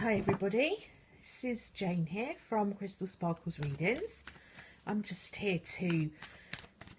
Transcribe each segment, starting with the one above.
Hi everybody, this is Jane here from Crystal Sparkles Readings. I'm just here to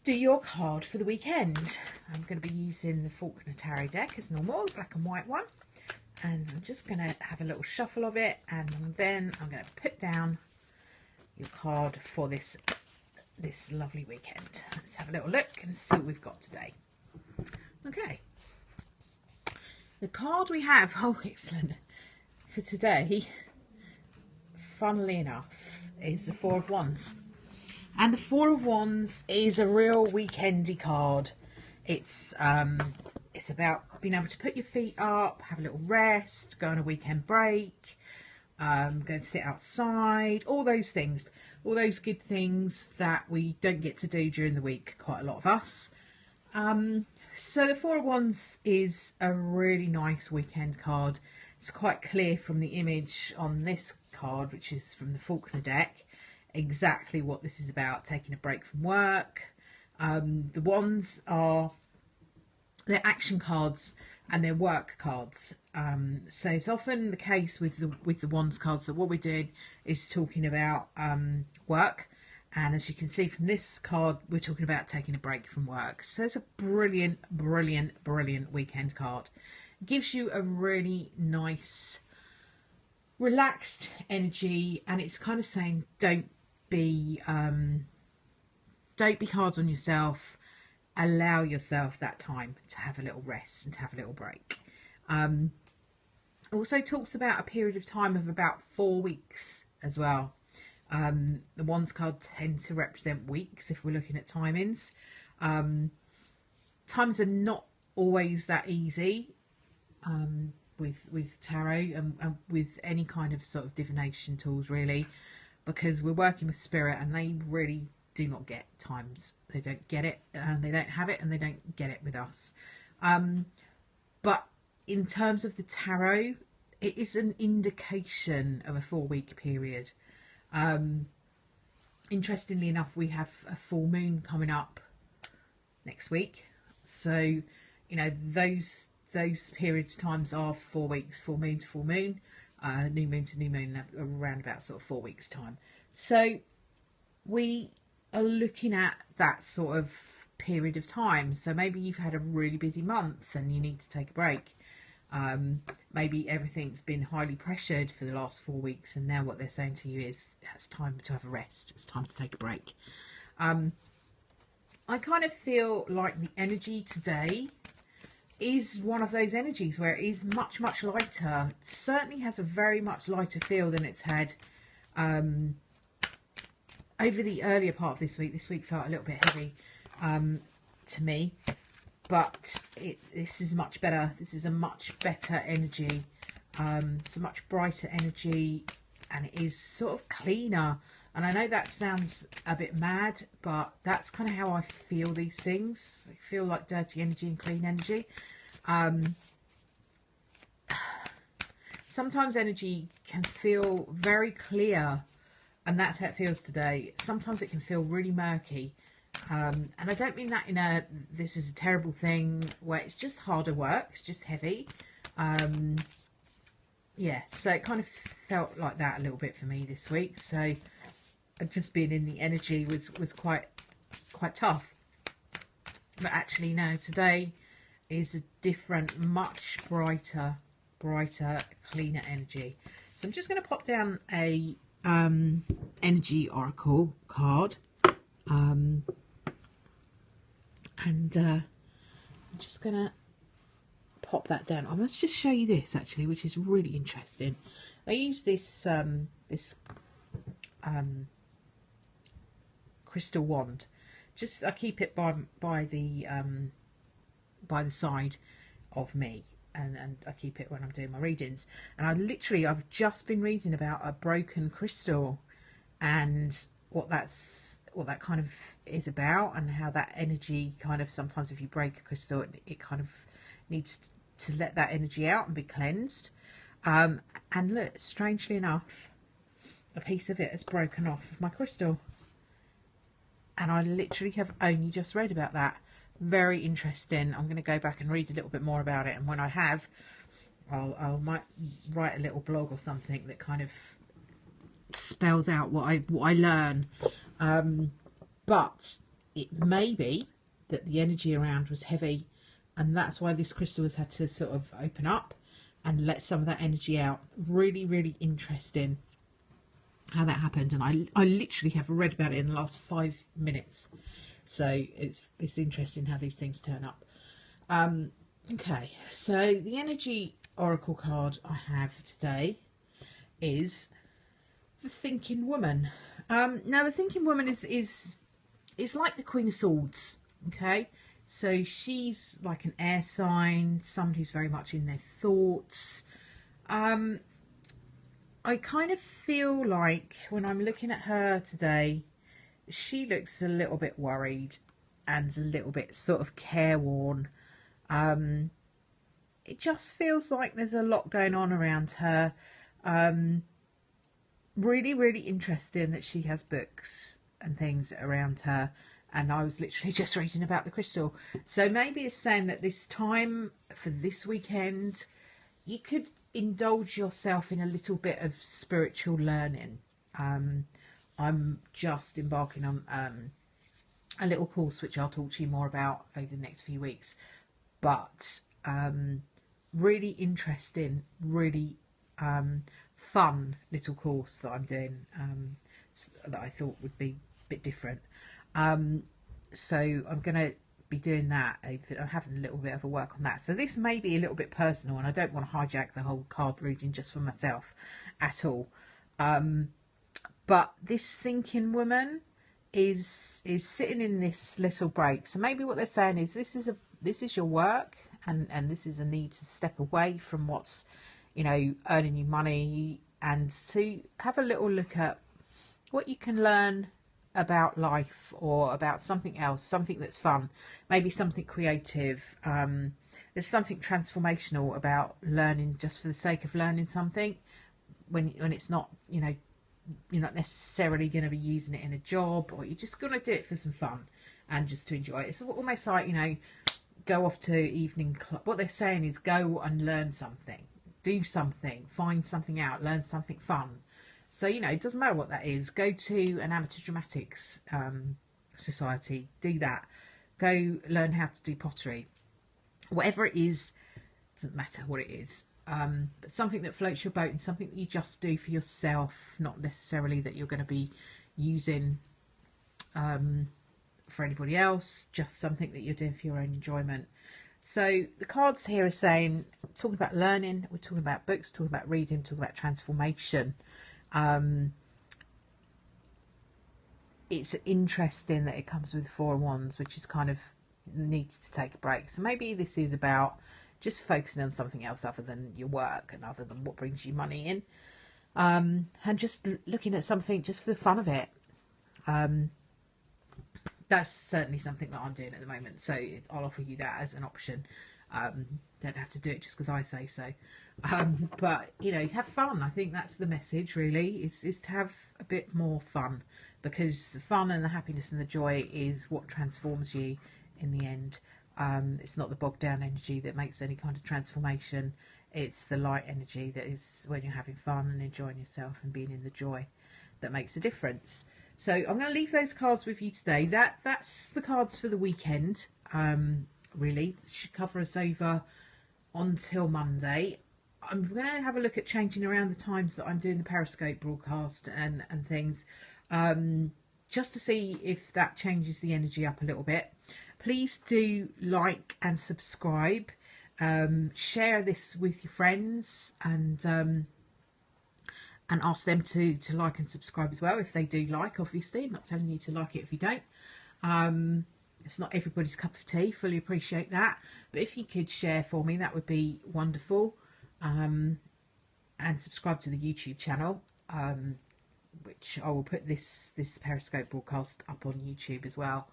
do your card for the weekend. I'm going to be using the Faulkner Tarot Deck as normal, the black and white one. And I'm just going to have a little shuffle of it, and then I'm going to put down your card for this lovely weekend. Let's have a little look and see what we've got today. Okay. The card we have, oh excellent, for today, funnily enough, is the Four of Wands. And the Four of Wands is a real weekendy card. It's about being able to put your feet up, have a little rest, go on a weekend break, go and sit outside, all those things. All those good things that we don't get to do during the week, quite a lot of us. So the Four of Wands is a really nice weekend card. It's quite clear from the image on this card, which is from the Faulkner deck, exactly what this is about, taking a break from work. The wands are, they're action cards and they're work cards. So it's often the case with the wands cards that what we're doing is talking about work. And as you can see from this card, we're talking about taking a break from work. So it's a brilliant, brilliant, brilliant weekend card. It gives you a really nice, relaxed energy, and it's kind of saying don't be hard on yourself. Allow yourself that time to have a little rest and to have a little break. Also talks about a period of time of about 4 weeks as well. The Wands card tend to represent weeks if we're looking at timings. Times are not always that easy with tarot and with any kind of sort of divination tools, really, because we're working with spirit and they really do not get times. They don't get it, and they don't have it, and they don't get it with us. But in terms of the tarot, it is an indication of a 4-week period. Interestingly enough, we have a full moon coming up next week, so you know those periods of times are 4 weeks, full moon to full moon, new moon to new moon, around about sort of 4 weeks time. So we are looking at that sort of period of time. So maybe you've had a really busy month and you need to take a break. Maybe everything's been highly pressured for the last 4 weeks, and now what they're saying to you is it's time to have a rest, it's time to take a break. I kind of feel like the energy today is one of those energies where it is much, much lighter. It certainly has a very much lighter feel than it's had over the earlier part of this week. This week felt a little bit heavy to me. But this is much better. This is a much better energy. It's a much brighter energy, and it is sort of cleaner. And I know that sounds a bit mad, but that's kind of how I feel these things. I feel like dirty energy and clean energy. Sometimes energy can feel very clear, and that's how it feels today. Sometimes it can feel really murky. And I don't mean that in a this is a terrible thing where it's just harder work, it's just heavy. Yeah, so it kind of felt like that a little bit for me this week. So just being in the energy was quite tough. But actually no, today is a different, much brighter, cleaner energy. So I'm just going to pop down a energy oracle card. And I'm just going to pop that down. I must just show you this, actually, which is really interesting. I use this crystal wand. Just I keep it by the side of me, and I keep it when I'm doing my readings. And I've just been reading about a broken crystal and what that kind of is about, and how that energy kind of, sometimes if you break a crystal, it kind of needs to let that energy out and be cleansed. And look, strangely enough, a piece of it has broken off of my crystal, and I literally have only just read about that. Very interesting. I'm going to go back and read a little bit more about it, and when I have, I might write a little blog or something that kind of spells out what I learn. But it may be that the energy around was heavy, and that's why this crystal has had to sort of open up and let some of that energy out. Really, really interesting how that happened, and I literally have read about it in the last 5 minutes, so it's interesting how these things turn up. Okay, so the energy oracle card I have today is the Thinking Woman. Now the Thinking Woman is like the Queen of Swords. Okay, so she's like an air sign, someone who's very much in their thoughts. I kind of feel like when I'm looking at her today, she looks a little bit worried and a little bit sort of careworn. It just feels like there's a lot going on around her. Really, really interesting that she has books and things around her. And I was literally just reading about the crystal. So maybe it's saying that this time for this weekend, you could indulge yourself in a little bit of spiritual learning. I'm just embarking on a little course which I'll talk to you more about over the next few weeks, but really interesting, really fun little course that I'm doing, that I thought would be a bit different. So I'm going to be doing that. I'm having a little bit of a work on that. So this may be a little bit personal, and I don't want to hijack the whole card reading just for myself at all. But this Thinking Woman is sitting in this little break. So maybe what they're saying is this is your work, and this is a need to step away from what's, you know, earning you money, and to have a little look at what you can learn about life or about something else, something that's fun, maybe something creative. There's something transformational about learning just for the sake of learning something, when it's not, you know, you're not necessarily going to be using it in a job, or you're just going to do it for some fun and just to enjoy it. It's almost like, you know, go off to evening club. What they're saying is go and learn something, do something, find something out, learn something fun. So, you know, it doesn't matter what that is. Go to an amateur dramatics society, do that. Go learn how to do pottery. Whatever it is, doesn't matter what it is. But something that floats your boat, and something that you just do for yourself, not necessarily that you're going to be using for anybody else, just something that you're doing for your own enjoyment. So the cards here are saying, talking about learning, we're talking about books, talking about reading, talking about transformation. It's interesting that it comes with 4 of Wands, which is kind of needs to take a break. So maybe this is about just focusing on something else other than your work and other than what brings you money in, and just looking at something just for the fun of it. That's certainly something that I'm doing at the moment, so I'll offer you that as an option. Don't have to do it just because I say so, but you know, have fun. I think that's the message, really, is to have a bit more fun, because the fun and the happiness and the joy is what transforms you in the end. It's not the bogged down energy that makes any kind of transformation. It's the light energy that is when you're having fun and enjoying yourself and being in the joy that makes a difference. So I'm going to leave those cards with you today. That's the cards for the weekend. Really should cover us over until Monday. I'm going to have a look at changing around the times that I'm doing the Periscope broadcast and things, just to see if that changes the energy up a little bit. Please do like and subscribe. Share this with your friends, and ask them to like and subscribe as well if they do like. Obviously, I'm not telling you to like it if you don't. It's not everybody's cup of tea, fully appreciate that, but if you could share for me, that would be wonderful. And subscribe to the YouTube channel, which I will put this Periscope broadcast up on YouTube as well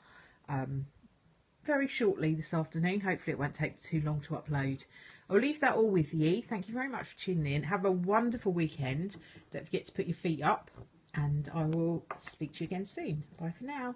very shortly this afternoon. Hopefully it won't take too long to upload. I'll leave that all with you. Thank you very much for tuning in. Have a wonderful weekend. Don't forget to put your feet up, and I will speak to you again soon. Bye for now.